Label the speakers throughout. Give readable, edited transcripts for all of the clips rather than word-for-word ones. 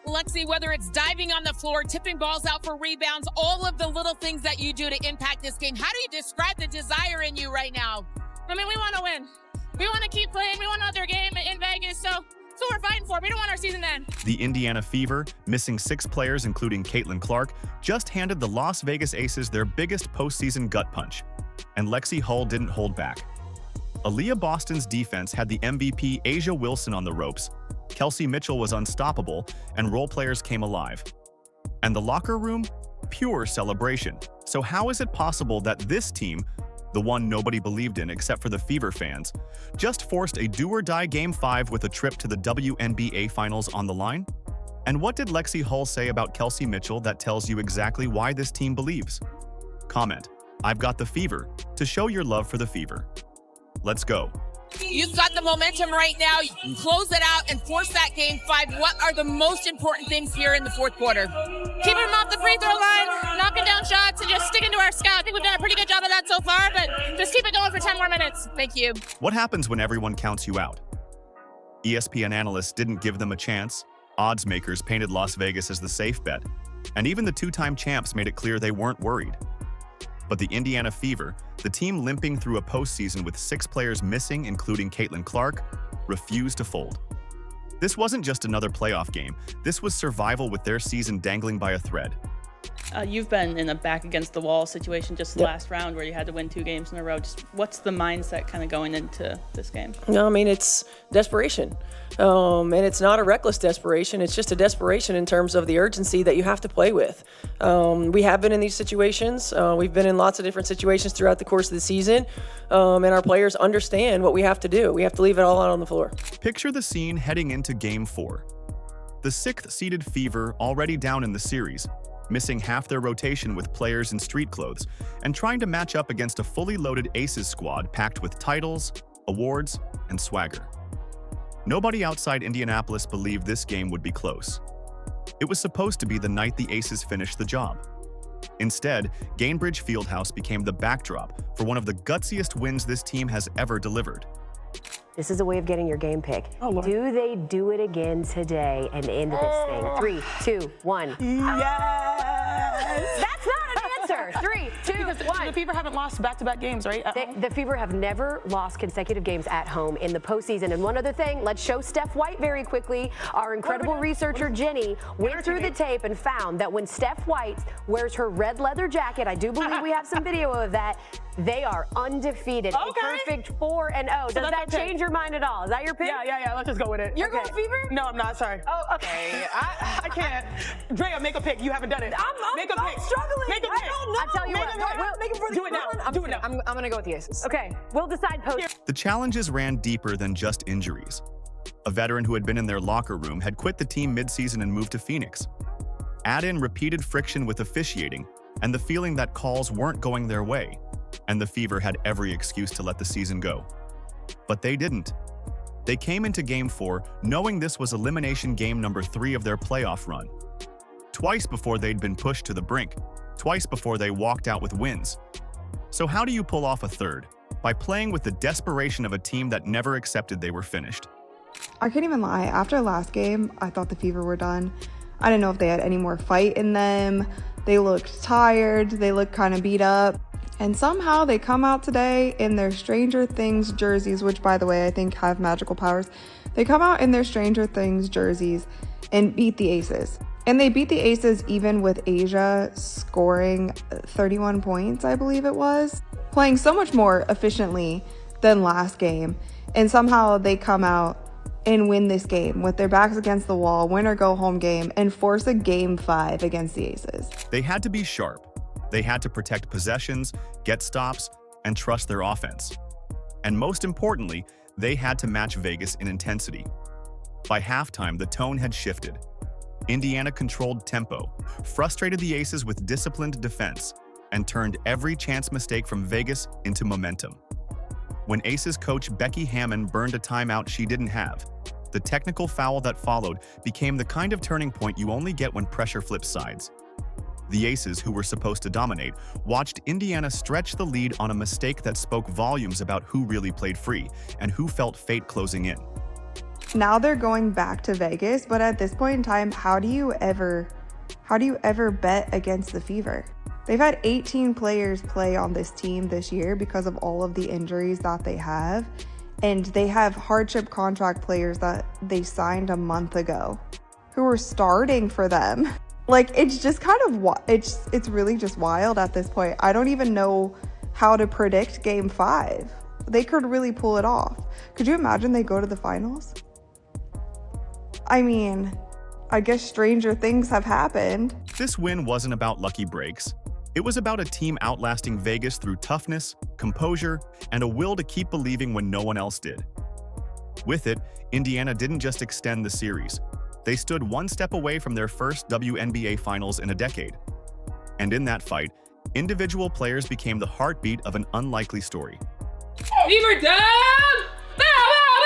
Speaker 1: Lexie, whether it's diving on the floor, tipping balls out for rebounds, all of the little things that you do to impact this game, how do you describe the desire in you right now?
Speaker 2: I mean, we want to win. We want to keep playing. We want another game in Vegas, so that's what we're fighting for. We don't want our season to end.
Speaker 3: The Indiana Fever, missing 6 players including Caitlin Clark, just handed the Las Vegas Aces their biggest postseason gut punch. And Lexie Hull didn't hold back. Aliyah Boston's defense had the MVP A'ja Wilson on the ropes. Kelsey Mitchell was unstoppable, and role players came alive. And the locker room? Pure celebration. So how is it possible that this team, the one nobody believed in except for the Fever fans, just forced a do-or-die Game 5 with a trip to the WNBA Finals on the line? And what did Lexie Hull say about Kelsey Mitchell that tells you exactly why this team believes? Comment, "I've got the Fever," to show your love for the Fever. Let's go.
Speaker 1: You've got the momentum right now. You can close it out and force that Game 5. What are the most important things here in the fourth quarter?
Speaker 2: Keeping them off the free throw line, knocking down shots, and just sticking to our scout. I think we've done a pretty good job of that so far, but just keep it going for 10 more minutes.
Speaker 1: Thank you.
Speaker 3: What happens when everyone counts you out? ESPN analysts didn't give them a chance. Odds makers painted Las Vegas as the safe bet. And even the 2-time champs made it clear they weren't worried. But the Indiana Fever, the team limping through a postseason with 6 players missing, including Caitlin Clark, refused to fold. This wasn't just another playoff game. This was survival with their season dangling by a thread.
Speaker 4: You've been in a back-against-the-wall situation just the last round where you had to win 2 games in a row. Just what's the mindset kind of going into this game?
Speaker 5: No, I mean, it's desperation. And it's not a reckless desperation. It's just a desperation in terms of the urgency that you have to play with. We have been in these situations. We've been in lots of different situations throughout the course of the season. And our players understand what we have to do. We have to leave it all out on the floor.
Speaker 3: Picture the scene heading into Game 4. The 6th-seeded Fever already down in the series, missing half their rotation with players in street clothes, and trying to match up against a fully loaded Aces squad packed with titles, awards, and swagger. Nobody outside Indianapolis believed this game would be close. It was supposed to be the night the Aces finished the job. Instead, Gainbridge Fieldhouse became the backdrop for one of the gutsiest wins this team has ever delivered.
Speaker 6: This is a way of getting your game pick.
Speaker 5: Oh, Lord.
Speaker 6: Do they do it again today and end this thing? 3, 2, 1.
Speaker 5: Yes!
Speaker 6: That's not an answer. 3, 2, 1.
Speaker 5: The Fever haven't lost back-to-back games, right?
Speaker 6: The Fever have never lost consecutive games at home in the postseason. And one other thing, let's show Steph White very quickly. Our incredible researcher, Jenny, went through the tape and found that when Steph White wears her red leather jacket, I do believe we have some video of that, they are undefeated. A perfect 4-0. Does that change your mind at all? Is that your pick?
Speaker 5: Yeah. Let's just go with it.
Speaker 6: You're going Fever?
Speaker 5: No, I'm not. Sorry.
Speaker 6: Oh, okay.
Speaker 5: I can't. Drea, make a pick. You haven't done it.
Speaker 6: I'm struggling.
Speaker 5: Make a pick.
Speaker 6: I don't know. I'll tell you what.
Speaker 5: Do it now. Do it now.
Speaker 6: I'm going to go with the Aces. Okay. We'll decide post.
Speaker 3: The challenges ran deeper than just injuries. A veteran who had been in their locker room had quit the team mid-season and moved to Phoenix. Add in repeated friction with officiating and the feeling that calls weren't going their way, and the Fever had every excuse to let the season go. But they didn't. They came into Game 4 knowing this was elimination game number 3 of their playoff run. Twice before they'd been pushed to the brink. Twice before they walked out with wins. So how do you pull off a third? By playing with the desperation of a team that never accepted they were finished.
Speaker 7: I can't even lie. After last game, I thought the Fever were done. I didn't know if they had any more fight in them. They looked tired. They looked kind of beat up. And somehow they come out today in their Stranger Things jerseys, which, by the way, I think have magical powers. They come out in their Stranger Things jerseys and beat the Aces. And they beat the Aces even with A'ja scoring 31 points, I believe it was. Playing so much more efficiently than last game. And somehow they come out and win this game with their backs against the wall, win or go home game, and force a Game 5 against the Aces.
Speaker 3: They had to be sharp. They had to protect possessions, get stops, and trust their offense. And most importantly, they had to match Vegas in intensity. By halftime, the tone had shifted. Indiana controlled tempo, frustrated the Aces with disciplined defense, and turned every chance mistake from Vegas into momentum. When Aces coach Becky Hammon burned a timeout she didn't have, the technical foul that followed became the kind of turning point you only get when pressure flips sides. The Aces, who were supposed to dominate, watched Indiana stretch the lead on a mistake that spoke volumes about who really played free and who felt fate closing in.
Speaker 7: Now they're going back to Vegas, but at this point in time, how do you ever bet against the Fever? They've had 18 players play on this team this year because of all of the injuries that they have. And they have hardship contract players that they signed a month ago who are starting for them. Like, it's just kind of, it's really just wild at this point. I don't even know how to predict Game 5. They could really pull it off. Could you imagine they go to the finals? I mean, I guess stranger things have happened.
Speaker 3: This win wasn't about lucky breaks. It was about a team outlasting Vegas through toughness, composure, and a will to keep believing when no one else did. With it, Indiana didn't just extend the series. They stood one step away from their first WNBA Finals in a decade. And in that fight, individual players became the heartbeat of an unlikely story.
Speaker 8: Fever Dub! Bow, bow,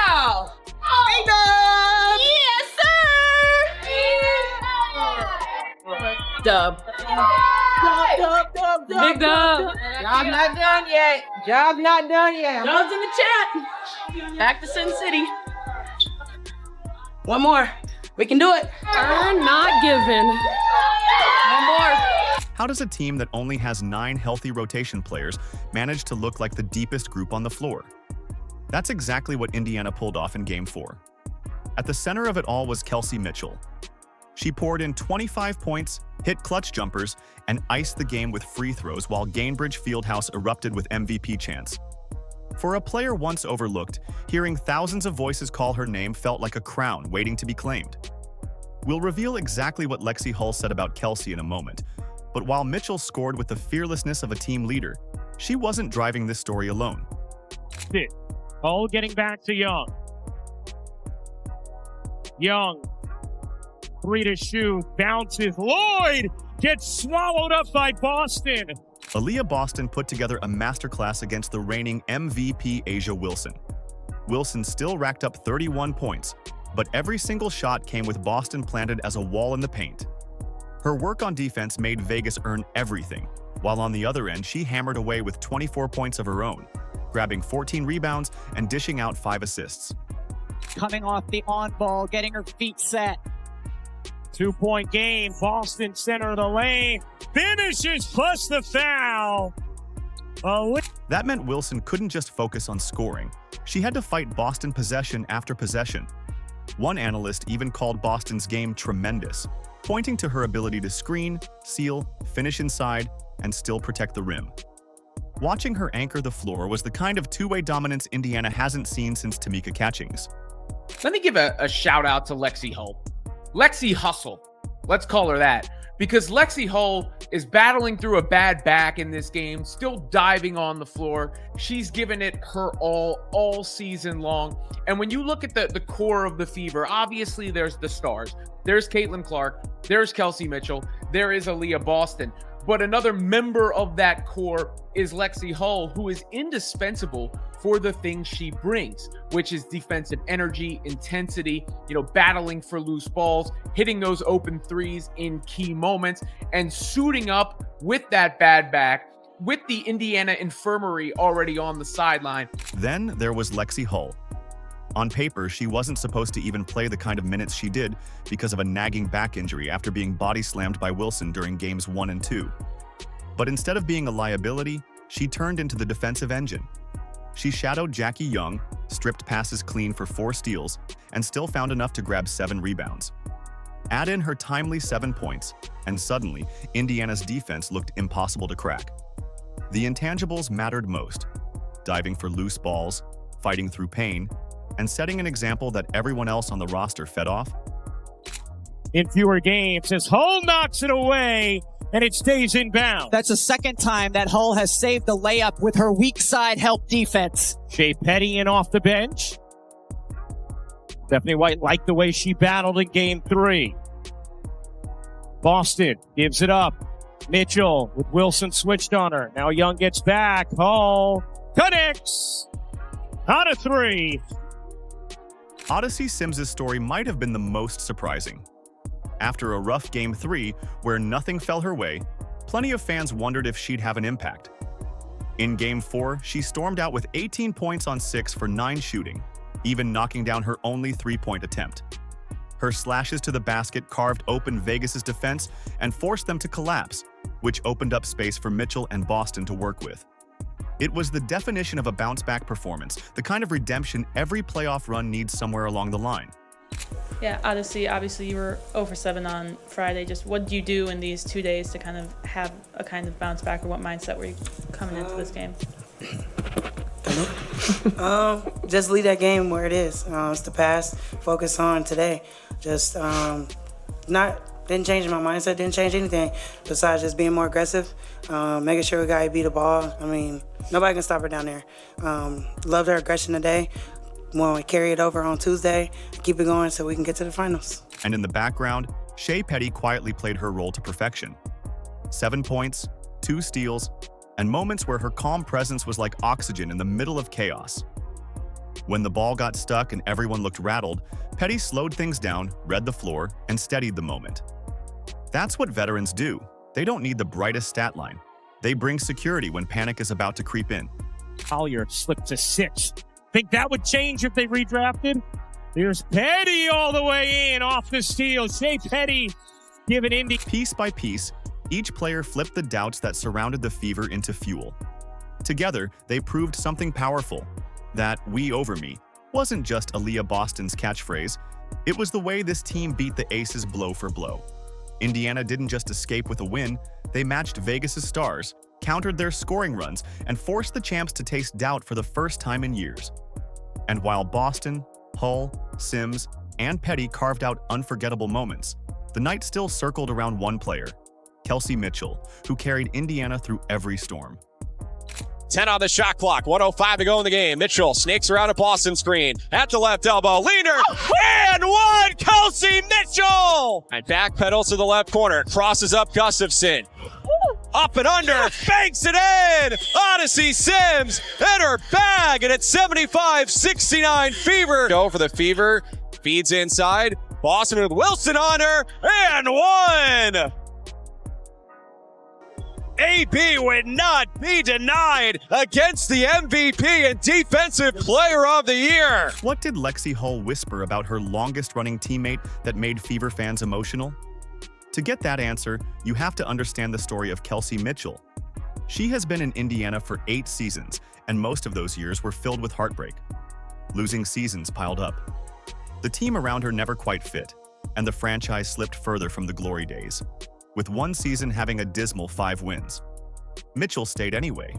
Speaker 8: bow! Hey, Dub! Yes, sir! Dub. Big Dub.
Speaker 9: Job not done yet. Job not done yet.
Speaker 8: Dub's in the chat. Back to Sin City. One more. We can do it. Earn, not given. One more.
Speaker 3: How does a team that only has 9 healthy rotation players manage to look like the deepest group on the floor? That's exactly what Indiana pulled off in Game 4. At the center of it all was Kelsey Mitchell. She poured in 25 points, hit clutch jumpers, and iced the game with free throws while Gainbridge Fieldhouse erupted with MVP chants. For a player once overlooked, hearing thousands of voices call her name felt like a crown waiting to be claimed. We'll reveal exactly what Lexie Hull said about Kelsey in a moment, but while Mitchell scored with the fearlessness of a team leader, she wasn't driving this story alone.
Speaker 10: Hull getting back to Young. Young, 3 to shoot, bounces. Lloyd gets swallowed up by Boston.
Speaker 3: Aliyah Boston put together a masterclass against the reigning MVP A'ja Wilson. Wilson still racked up 31 points, but every single shot came with Boston planted as a wall in the paint. Her work on defense made Vegas earn everything, while on the other end she hammered away with 24 points of her own, grabbing 14 rebounds and dishing out 5 assists.
Speaker 11: Coming off the on-ball, getting her feet set.
Speaker 10: 2-point game, Boston center of the lane, finishes plus the foul.
Speaker 3: That meant Wilson couldn't just focus on scoring. She had to fight Boston possession after possession. One analyst even called Boston's game tremendous, pointing to her ability to screen, seal, finish inside, and still protect the rim. Watching her anchor the floor was the kind of two-way dominance Indiana hasn't seen since Tamika Catchings.
Speaker 12: Let me give a shout out to Lexie Hull. Lexie Hustle, let's call her that, because Lexie Hull is battling through a bad back in this game, still diving on the floor. She's given it her all season long. And when you look at the core of the Fever, obviously there's the stars. There's Caitlin Clark, there's Kelsey Mitchell, there is Aliyah Boston. But another member of that core is Lexie Hull, who is indispensable for the things she brings, which is defensive energy, intensity, battling for loose balls, hitting those open threes in key moments, and suiting up with that bad back, with the Indiana infirmary already on the sideline.
Speaker 3: Then there was Lexie Hull. On paper, she wasn't supposed to even play the kind of minutes she did because of a nagging back injury after being body slammed by Wilson during games 1 and 2. But instead of being a liability, she turned into the defensive engine. She shadowed Jackie Young, stripped passes clean for 4 steals, and still found enough to grab 7 rebounds. Add in her timely 7 points, and suddenly, Indiana's defense looked impossible to crack. The intangibles mattered most: diving for loose balls, fighting through pain, and setting an example that everyone else on the roster fed off.
Speaker 10: In fewer games, as Hull knocks it away, and it stays inbound.
Speaker 11: That's the second time that Hull has saved the layup with her weak side help defense.
Speaker 10: Shea Petty in off the bench. Stephanie White liked the way she battled in Game 3. Boston gives it up. Mitchell with Wilson switched on her. Now Young gets back. Hull connects. On a 3.
Speaker 3: Odyssey Sims' story might have been the most surprising. After a rough Game 3, where nothing fell her way, plenty of fans wondered if she'd have an impact. In Game 4, she stormed out with 18 points on 6 for 9 shooting, even knocking down her only three-point attempt. Her slashes to the basket carved open Vegas's defense and forced them to collapse, which opened up space for Mitchell and Boston to work with. It was the definition of a bounce-back performance, the kind of redemption every playoff run needs somewhere along the line.
Speaker 4: Yeah, obviously you were 0 for 7 on Friday. Just what did you do in these 2 days to kind of have a kind of bounce back, or what mindset were you coming into this game?
Speaker 13: Just leave that game where it is. It's the past. Focus on today. Just didn't change my mindset. Didn't change anything besides just being more aggressive, making sure we got to beat the ball. I mean, nobody can stop her down there. Loved her aggression today. Want to carry it over on Tuesday, keep it going so we can get to the finals.
Speaker 3: And in the background, Shea Petty quietly played her role to perfection. 7 points, 2 steals, and moments where her calm presence was like oxygen in the middle of chaos. When the ball got stuck and everyone looked rattled, Petty slowed things down, read the floor, and steadied the moment. That's what veterans do. They don't need the brightest stat line. They bring security when panic is about to creep in.
Speaker 10: Collier slipped to 6. Think that would change if they redrafted? There's Petty all the way in off the steal. Shea Petty giving Indy.
Speaker 3: Piece by piece, each player flipped the doubts that surrounded the Fever into fuel. Together, they proved something powerful. That "we over me" wasn't just Aliyah Boston's catchphrase. It was the way this team beat the Aces blow for blow. Indiana didn't just escape with a win, they matched Vegas's stars, countered their scoring runs, and forced the champs to taste doubt for the first time in years. And while Boston, Hull, Sims, and Petty carved out unforgettable moments, the night still circled around one player, Kelsey Mitchell, who carried Indiana through every storm.
Speaker 14: 10 on the shot clock, 1:05 to go in the game. Mitchell snakes around a Boston screen. At the left elbow, leaner, and one, Kelsey Mitchell! And backpedals to the left corner, crosses up Gustafson. Up and under, banks it in! Odyssey Sims in her bag, and it's 75-69 Fever. Go for the Fever, feeds inside. Boston with Wilson on her, and one! AB would not be denied against the MVP and Defensive Player of the Year.
Speaker 3: What did Lexie Hull whisper about her longest-running teammate that made Fever fans emotional? To get that answer, you have to understand the story of Kelsey Mitchell. She has been in Indiana for 8 seasons, and most of those years were filled with heartbreak. Losing seasons piled up. The team around her never quite fit, and the franchise slipped further from the glory days, with one season having a dismal 5 wins. Mitchell stayed anyway.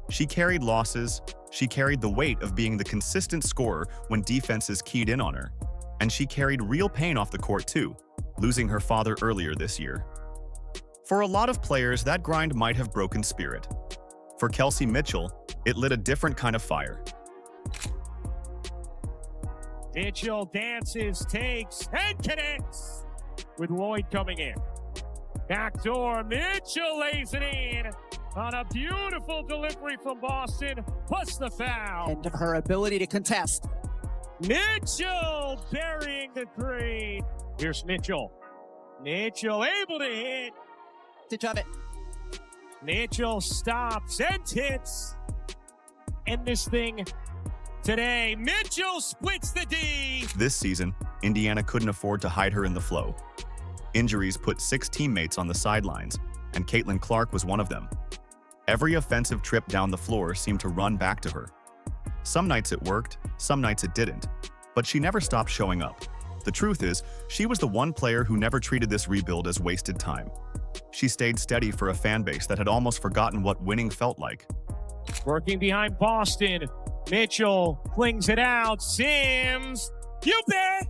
Speaker 3: She carried losses, she carried the weight of being the consistent scorer when defenses keyed in on her, and she carried real pain off the court too, losing her father earlier this year. For a lot of players, that grind might have broken spirit. For Kelsey Mitchell, it lit a different kind of fire.
Speaker 10: Mitchell dances, takes, and connects with Lloyd coming in. Backdoor, Mitchell lays it in on a beautiful delivery from Boston, plus the foul.
Speaker 11: And her ability to contest.
Speaker 10: Mitchell burying the 3. Here's Mitchell. Mitchell able to hit.
Speaker 11: Of it.
Speaker 10: Mitchell stops and hits. End this thing today. Mitchell splits the D.
Speaker 3: This season, Indiana couldn't afford to hide her in the flow. Injuries put 6 teammates on the sidelines, and Caitlin Clark was one of them. Every offensive trip down the floor seemed to run back to her. Some nights it worked, some nights it didn't, but she never stopped showing up. The truth is, she was the one player who never treated this rebuild as wasted time. She stayed steady for a fan base that had almost forgotten what winning felt like.
Speaker 10: Working behind Boston, Mitchell flings it out. Sims, you bet!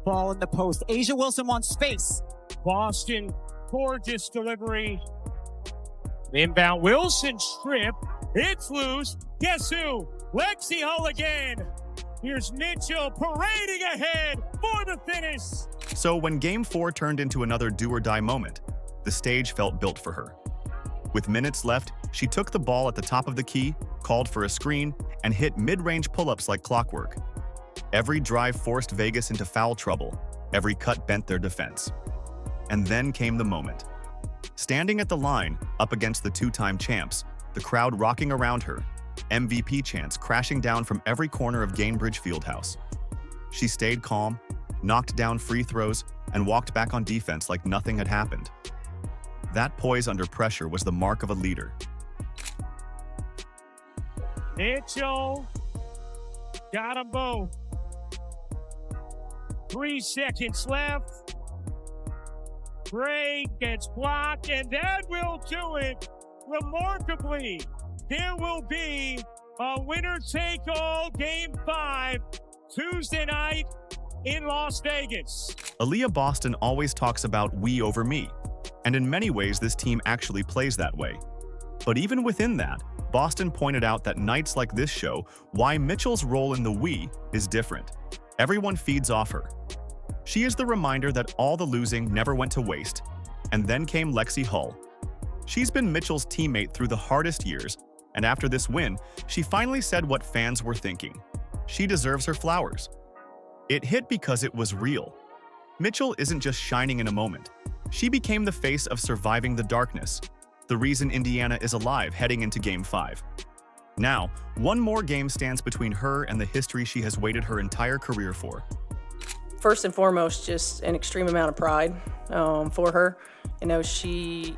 Speaker 11: Ball in the post. Asia Wilson wants space.
Speaker 10: Boston, gorgeous delivery. Inbound, Wilson strip. It's loose. Guess who? Lexie Hull again. Here's Mitchell parading ahead for the finish.
Speaker 3: So when Game 4 turned into another do-or-die moment, the stage felt built for her. With minutes left, she took the ball at the top of the key, called for a screen, and hit mid-range pull-ups like clockwork. Every drive forced Vegas into foul trouble. Every cut bent their defense. And then came the moment. Standing at the line, up against the 2-time champs, the crowd rocking around her, MVP chants crashing down from every corner of Gainbridge Fieldhouse. She stayed calm, knocked down free throws, and walked back on defense like nothing had happened. That poise under pressure was the mark of a leader.
Speaker 10: Mitchell got them both. 3 seconds left. Break gets blocked, and that will do it. Remarkably, there will be a winner-take-all Game 5 Tuesday night in Las Vegas.
Speaker 3: Aliyah Boston always talks about we over me, and in many ways this team actually plays that way. But even within that, Boston pointed out that nights like this show why Mitchell's role in the we is different. Everyone feeds off her. She is the reminder that all the losing never went to waste. And then came Lexie Hull. She's been Mitchell's teammate through the hardest years, and after this win, she finally said what fans were thinking. She deserves her flowers. It hit because it was real. Mitchell isn't just shining in a moment. She became the face of surviving the darkness, the reason Indiana is alive heading into Game 5. Now, one more game stands between her and the history she has waited her entire career for.
Speaker 5: First and foremost, just an extreme amount of pride for her. You know, she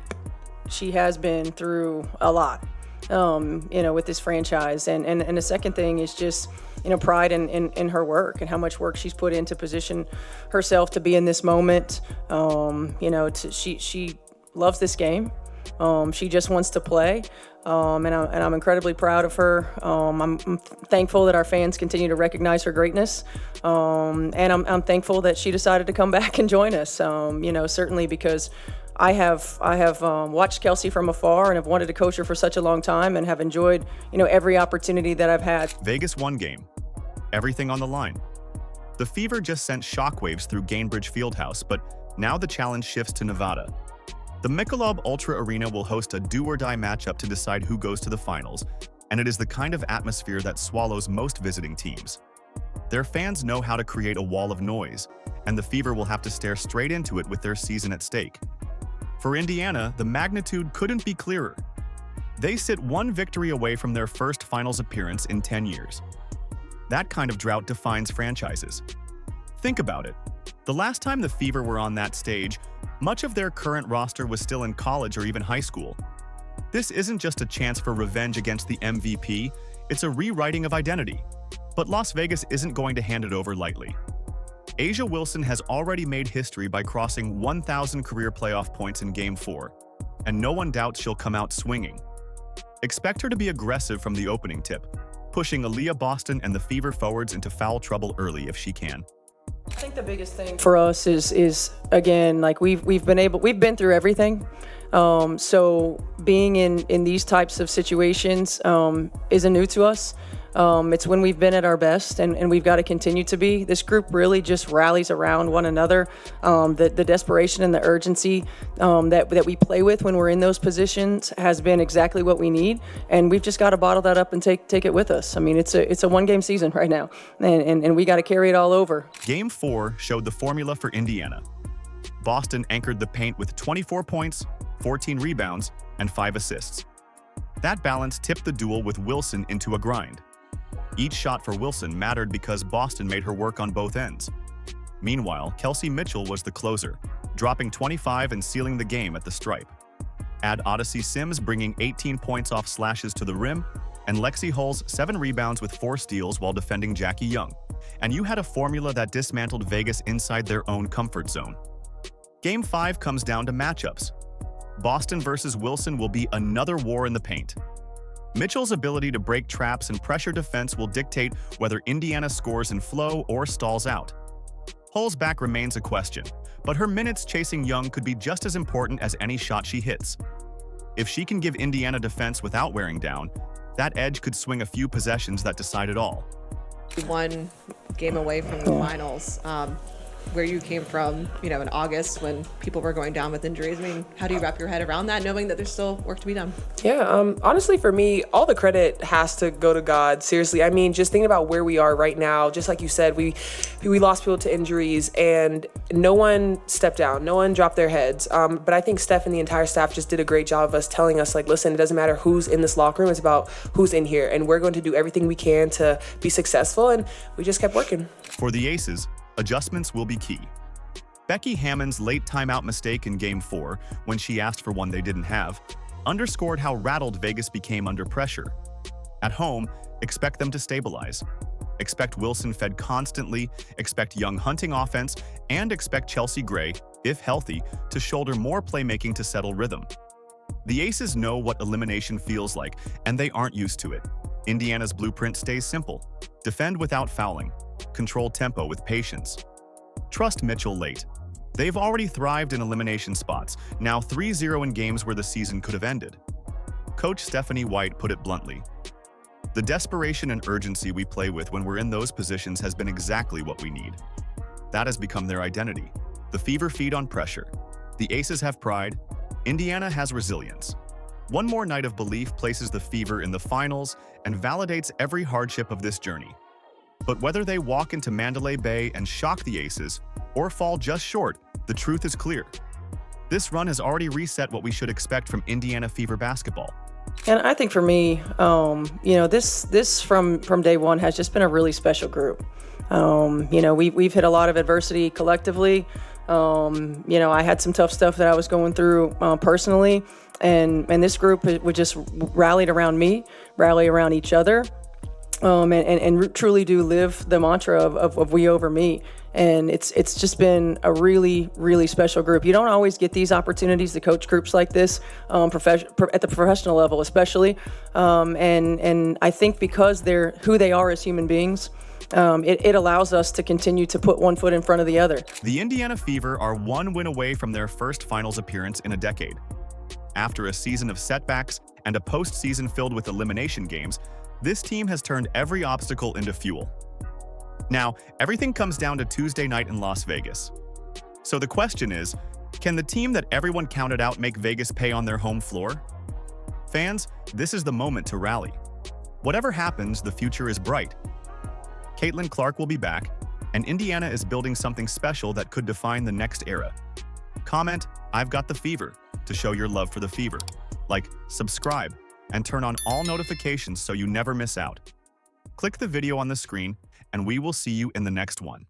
Speaker 5: has been through a lot, you know, with this franchise. And the second thing is just, you know, pride in her work and how much work she's put in to position herself to be in this moment. You know, she loves this game. She just wants to play, and I'm incredibly proud of her. I'm thankful that our fans continue to recognize her greatness, and I'm thankful that she decided to come back and join us. You know, certainly because I have watched Kelsey from afar and have wanted to coach her for such a long time and have enjoyed, you know, every opportunity that I've had.
Speaker 3: Vegas 1 game, everything on the line. The Fever just sent shockwaves through Gainbridge Fieldhouse, but now the challenge shifts to Nevada. The Michelob Ultra Arena will host a do-or-die matchup to decide who goes to the finals, and it is the kind of atmosphere that swallows most visiting teams. Their fans know how to create a wall of noise, and the Fever will have to stare straight into it with their season at stake. For Indiana, the magnitude couldn't be clearer. They sit 1 victory away from their first finals appearance in 10 years. That kind of drought defines franchises. Think about it. The last time the Fever were on that stage, much of their current roster was still in college or even high school. This isn't just a chance for revenge against the MVP, it's a rewriting of identity. But Las Vegas isn't going to hand it over lightly. A'ja Wilson has already made history by crossing 1,000 career playoff points in Game 4, and no one doubts she'll come out swinging. Expect her to be aggressive from the opening tip, pushing Aliyah Boston and the Fever forwards into foul trouble early if she can.
Speaker 5: I think the biggest thing for us is again, like we've been through everything. So being in these types of situations isn't new to us. It's when we've been at our best, and we've got to continue to be. This group really just rallies around one another. The desperation and the urgency that we play with when we're in those positions has been exactly what we need, and we've just got to bottle that up and take it with us. I mean, it's a 1-game season right now, and we got to carry it all over.
Speaker 3: Game 4 showed the formula for Indiana. Boston anchored the paint with 24 points, 14 rebounds, and 5 assists. That balance tipped the duel with Wilson into a grind. Each shot for Wilson mattered because Boston made her work on both ends. Meanwhile, Kelsey Mitchell was the closer, dropping 25 and sealing the game at the stripe. Add Odyssey Sims bringing 18 points off slashes to the rim, and Lexie Hull's 7 rebounds with 4 steals while defending Jackie Young. And you had a formula that dismantled Vegas inside their own comfort zone. Game 5 comes down to matchups. Boston versus Wilson will be another war in the paint. Mitchell's ability to break traps and pressure defense will dictate whether Indiana scores in flow or stalls out. Hull's back remains a question, but her minutes chasing Young could be just as important as any shot she hits. If she can give Indiana defense without wearing down, that edge could swing a few possessions that decide it all.
Speaker 15: 1 game away from the finals. where you came from, you know, in August when people were going down with injuries. I mean, how do you wrap your head around that, knowing that there's still work to be done?
Speaker 5: Yeah, honestly, for me, all the credit has to go to God. Seriously, I mean, just thinking about where we are right now, just like you said, we lost people to injuries, and no one stepped down, no one dropped their heads. But I think Steph and the entire staff just did a great job of us telling us, like, listen, it doesn't matter who's in this locker room, it's about who's in here, and we're going to do everything we can to be successful, and we just kept working.
Speaker 3: For the Aces, adjustments will be key. Becky Hammon's late timeout mistake in Game 4, when she asked for one they didn't have, underscored how rattled Vegas became under pressure. At home, expect them to stabilize. Expect Wilson fed constantly, expect young hunting offense, and expect Chelsea Gray, if healthy, to shoulder more playmaking to settle rhythm. The Aces know what elimination feels like, and they aren't used to it. Indiana's blueprint stays simple. Defend without fouling. Control tempo with patience. Trust Mitchell late. They've already thrived in elimination spots, now 3-0 in games where the season could have ended. Coach Stephanie White put it bluntly. The desperation and urgency we play with when we're in those positions has been exactly what we need. That has become their identity. The Fever feed on pressure. The Aces have pride. Indiana has resilience. One more night of belief places the Fever in the finals and validates every hardship of this journey. But whether they walk into Mandalay Bay and shock the Aces or fall just short, the truth is clear. This run has already reset what we should expect from Indiana Fever basketball.
Speaker 5: And I think for me, you know, this from day one has just been a really special group. You know, we've hit a lot of adversity collectively. You know, I had some tough stuff that I was going through personally, and this group would just rallied around me, rally around each other, and truly do live the mantra of we over me. And it's just been a really, really special group. You don't always get these opportunities to coach groups like this, at the professional level especially. And I think because they're who they are as human beings, it allows us to continue to put one foot in front of the other.
Speaker 3: The Indiana Fever are one win away from their first finals appearance in a decade. After a season of setbacks and a postseason filled with elimination games, this team has turned every obstacle into fuel. Now, everything comes down to Tuesday night in Las Vegas. So the question is, can the team that everyone counted out make Vegas pay on their home floor? Fans, this is the moment to rally. Whatever happens, the future is bright. Caitlin Clark will be back, and Indiana is building something special that could define the next era. Comment, "I've got the Fever," to show your love for the Fever. Like, subscribe, and turn on all notifications so you never miss out. Click the video on the screen, and we will see you in the next one.